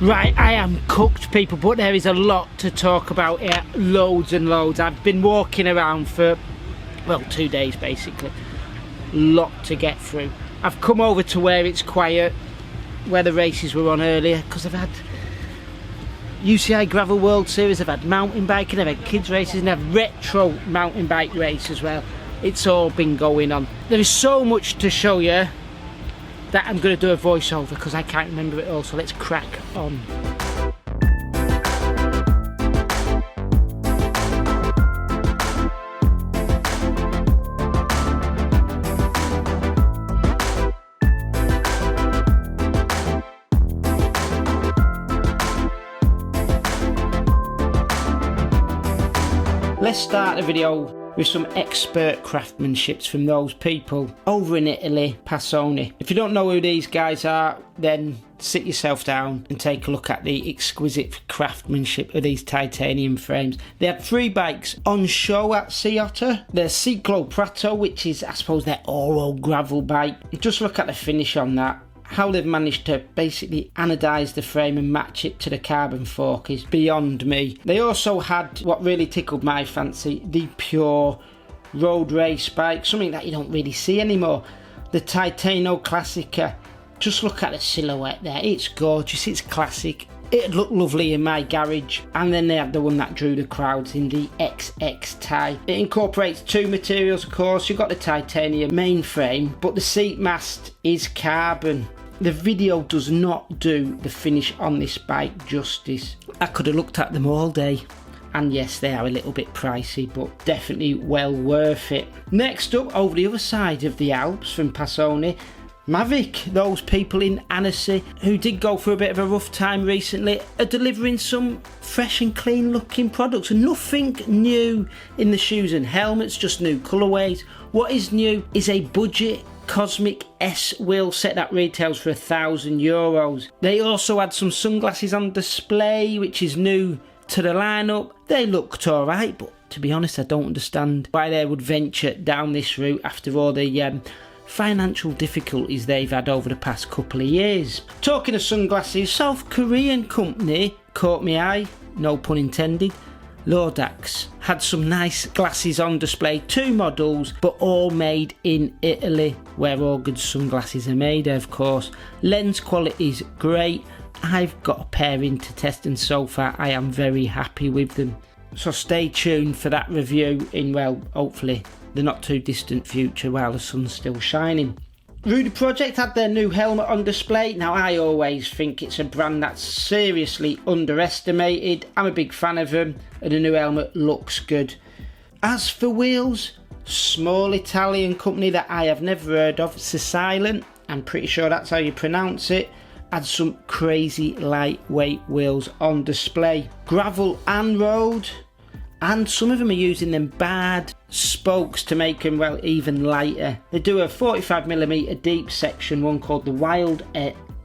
Right, I am cooked, people, but there is a lot to talk about here. Loads and loads. I've been walking around for, well, 2 days basically. Lot to get through. I've come over to where it's quiet, where the races were on earlier, because I've had UCI Gravel World Series, I've had mountain biking, I've had kids races, and I've retro mountain bike race as well. It's all been going on. There is so much to show you that I'm going to do a voiceover because I can't remember it all, so let's crack on. Let's start the video with some expert craftsmanships from those people over in Italy, Passoni. If you don't know who these guys are, then sit yourself down and take a look at the exquisite craftsmanship of these titanium frames. They had 3 bikes on show at Sea Otter. Their Ciclo Prato, which is, I suppose, their Oro gravel bike. Just look at the finish on that. How they've managed to basically anodise the frame and match it to the carbon fork is beyond me. They also had what really tickled my fancy, the pure road race bike, something that you don't really see anymore. The Titano Classica. Just look at the silhouette there, it's gorgeous, it's classic. It'd look lovely in my garage. And then they had the one that drew the crowds in the XX tie. It incorporates 2 materials, of course. You've got the titanium mainframe, but the seat mast is carbon. The video does not do the finish on this bike justice. I could have looked at them all day. And yes, they are a little bit pricey, but definitely well worth it. Next up, over the other side of the Alps from Passoni, Mavic, those people in Annecy who did go through a bit of a rough time recently, are delivering some fresh and clean looking products. Nothing new in the shoes and helmets, just new colourways. What is new is a budget Cosmic S wheel set that retails for €1,000. They also had some sunglasses on display, which is new to the lineup. They looked alright, but to be honest, I don't understand why they would venture down this route after all the financial difficulties they've had over the past couple of years. Talking of sunglasses, South Korean company caught my eye, no pun intended. Lordax had some nice glasses on display, 2 models, but all made in Italy, where all good sunglasses are made, of course. Lens quality's great. I've got a pair in to test, and so far I am very happy with them. So stay tuned for that review in, well, hopefully the not too distant future while the sun's still shining. Rudy Project had their new helmet on display. Now, I always think it's a brand that's seriously underestimated. I'm a big fan of them, and the new helmet looks good. As for wheels, small Italian company that I have never heard of, Silent, I'm pretty sure that's how you pronounce it, had some crazy lightweight wheels on display. Gravel and road, and some of them are using them bad spokes to make them, well, even lighter. They do a 45mm deep section, one called the Wild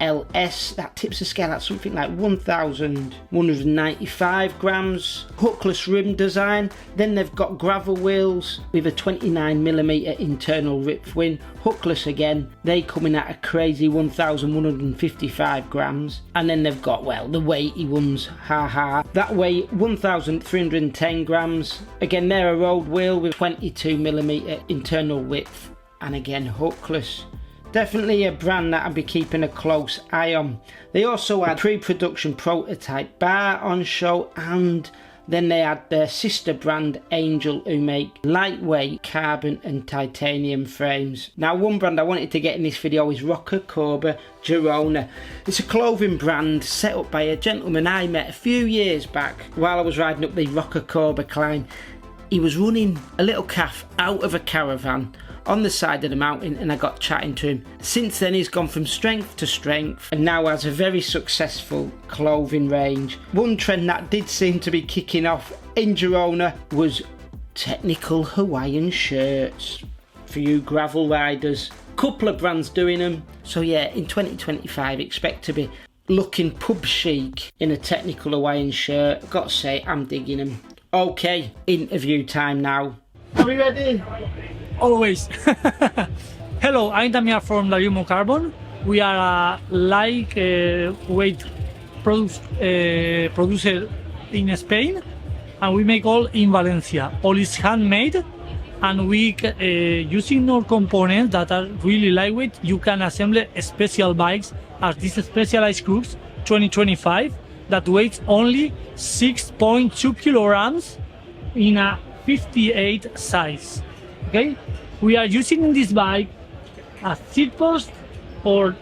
LS, that tips the scale at something like 1,195 grams. Hookless rim design. Then they've got gravel wheels with a 29mm internal rip win. Hookless again, they come in at a crazy 1,155 grams. And then they've got, well, the weighty ones, haha. That weigh 1,310 grams. Again, they're a road wheel with 22mm internal width, and again hookless. Definitely a brand that I'll be keeping a close eye on. They also had pre-production prototype bar on show, and then they had their sister brand Angel, who make lightweight carbon and titanium frames. Now, one brand I wanted to get in this video is Roccacorba Girona. It's a clothing brand set up by a gentleman I met a few years back while I was riding up the Roccacorba climb. He was running a little calf out of a caravan on the side of the mountain, and I got chatting to him. Since then, he's gone from strength to strength and now has a very successful clothing range. One trend that did seem to be kicking off in Girona was technical Hawaiian shirts for you gravel riders. Couple of brands doing them, so yeah, in 2025 expect to be looking pub chic in a technical Hawaiian shirt. I've got to say, I'm digging them. Okay, interview time now. Are we ready? Always. Hello, I'm Damian from Lariumo Carbon. We are a lightweight produced in Spain, and we make all in Valencia. All is handmade, and we using our components that are really lightweight. You can assemble special bikes as these specialized Crux 2025 that weighs only 6.2 kilograms in a 58 size. Okay, we are using in this bike a seat post or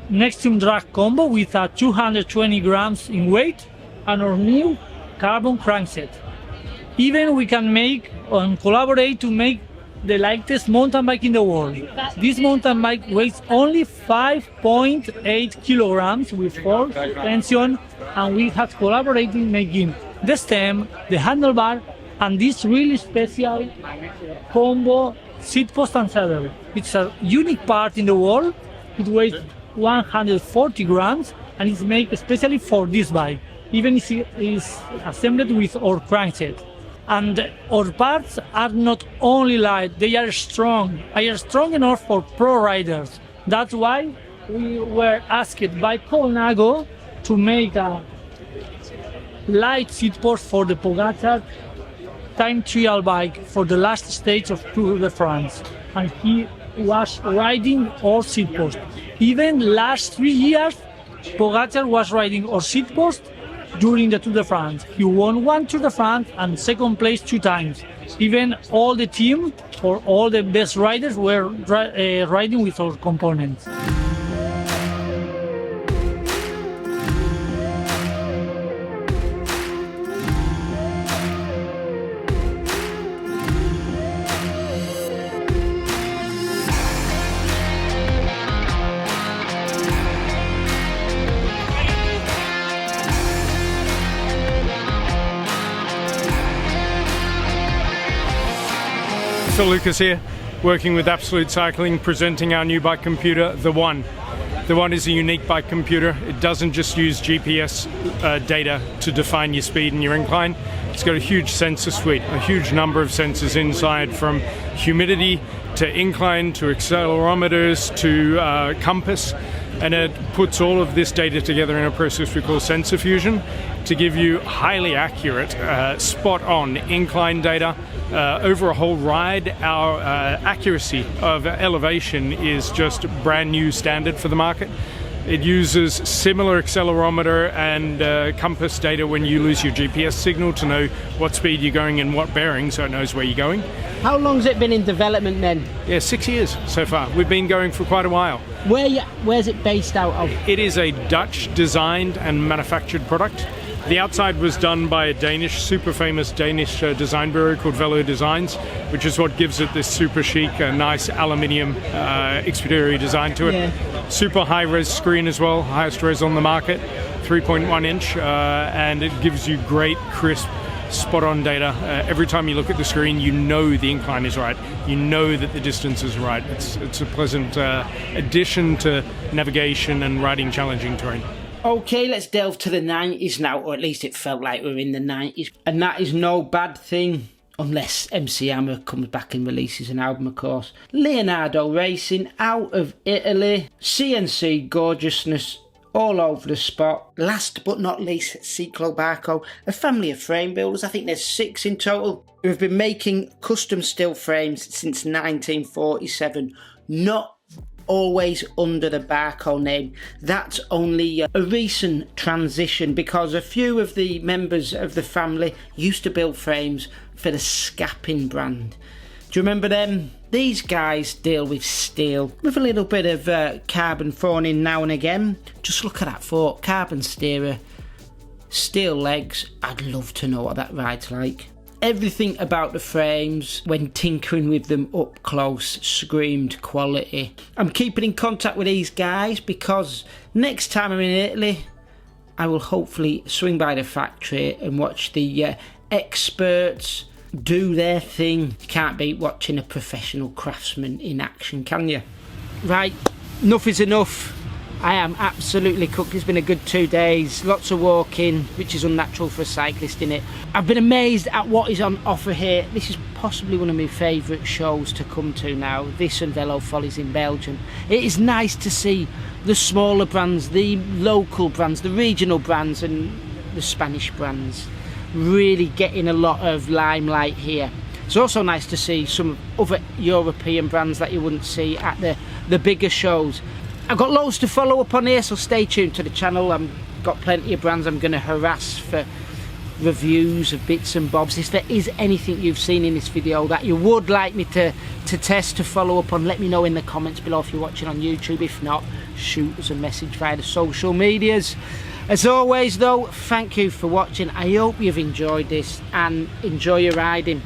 Nexium drag combo with a 220 grams in weight and our new carbon crankset. Even we can make and collaborate to make the lightest mountain bike in the world. This mountain bike weighs only 5.8 kilograms with 4 suspension, and we have collaborated making the stem, the handlebar, and this really special combo seat post and saddle. It's a unique part in the world. It weighs 140 grams and is made especially for this bike. Even if it is assembled with our crankset. And our parts are not only light, they are strong. They are strong enough for pro riders. That's why we were asked by Colnago to make a light seat post for the Pogacar time trial bike for the last stage of Tour de France. And he was riding our seat post. Even last 3 years, Pogacar was riding our seat post during the Tour de France. He won 1 Tour de France and second place 2 times. Even all the team or all the best riders were riding with our components. Phil Lucas here, working with Absolute Cycling, presenting our new bike computer, the One. The One is a unique bike computer. It doesn't just use GPS data to define your speed and your incline. It's got a huge sensor suite, a huge number of sensors inside, from humidity to incline to accelerometers to compass. And it puts all of this data together in a process we call sensor fusion to give you highly accurate, spot-on incline data over a whole ride. Our accuracy of elevation is just brand new standard for the market. It uses similar accelerometer and compass data when you lose your GPS signal to know what speed you're going and what bearing, so it knows where you're going. How long's it been in development then? Yeah, 6 years so far. We've been going for quite a while. Where's it based out of? It is a Dutch designed and manufactured product. The outside was done by a super famous Danish design bureau called Velo Designs, which is what gives it this super chic, nice aluminium exterior design to it. Yeah. Super high res screen as well, highest res on the market, 3.1 inch, and it gives you great, crisp, spot-on data. Every time you look at the screen, you know the incline is right. You know that the distance is right. It's a pleasant addition to navigation and riding challenging terrain. Okay, let's delve to the 90s now, or at least it felt like we were in the 90s. And that is no bad thing, unless MC Hammer comes back and releases an album, of course. Leonardo Racing out of Italy, CNC gorgeousness all over the spot. Last but not least, Ciclo Barco, a family of frame builders. I think there's 6 in total, who have been making custom steel frames since 1947. Not always under the Barco name. That's only a recent transition, because a few of the members of the family used to build frames for the Scapin brand. Do you remember them? These guys deal with steel with a little bit of carbon thrown in now and again. Just look at that fork, carbon steerer, steel legs. I'd love to know what that ride's like. Everything about the frames, when tinkering with them up close, screamed quality. I'm keeping in contact with these guys because next time I'm in Italy, I will hopefully swing by the factory and watch the experts do their thing. You can't beat watching a professional craftsman in action, can you? Right, enough is enough. I am absolutely cooked. It's been a good 2 days, lots of walking, which is unnatural for a cyclist, innit? I've been amazed at what is on offer here. This is possibly one of my favourite shows to come to now, this and Velo Follies in Belgium. It is nice to see the smaller brands, the local brands, the regional brands and the Spanish brands really getting a lot of limelight here. It's also nice to see some other European brands that you wouldn't see at the bigger shows. I've got loads to follow up on here, so stay tuned to the channel. I've got plenty of brands I'm going to harass for reviews of bits and bobs. If there is anything you've seen in this video that you would like me to test, to follow up on, let me know in the comments below if you're watching on YouTube. If not, shoot us a message via the social medias. As always though, thank you for watching. I hope you've enjoyed this and enjoy your riding.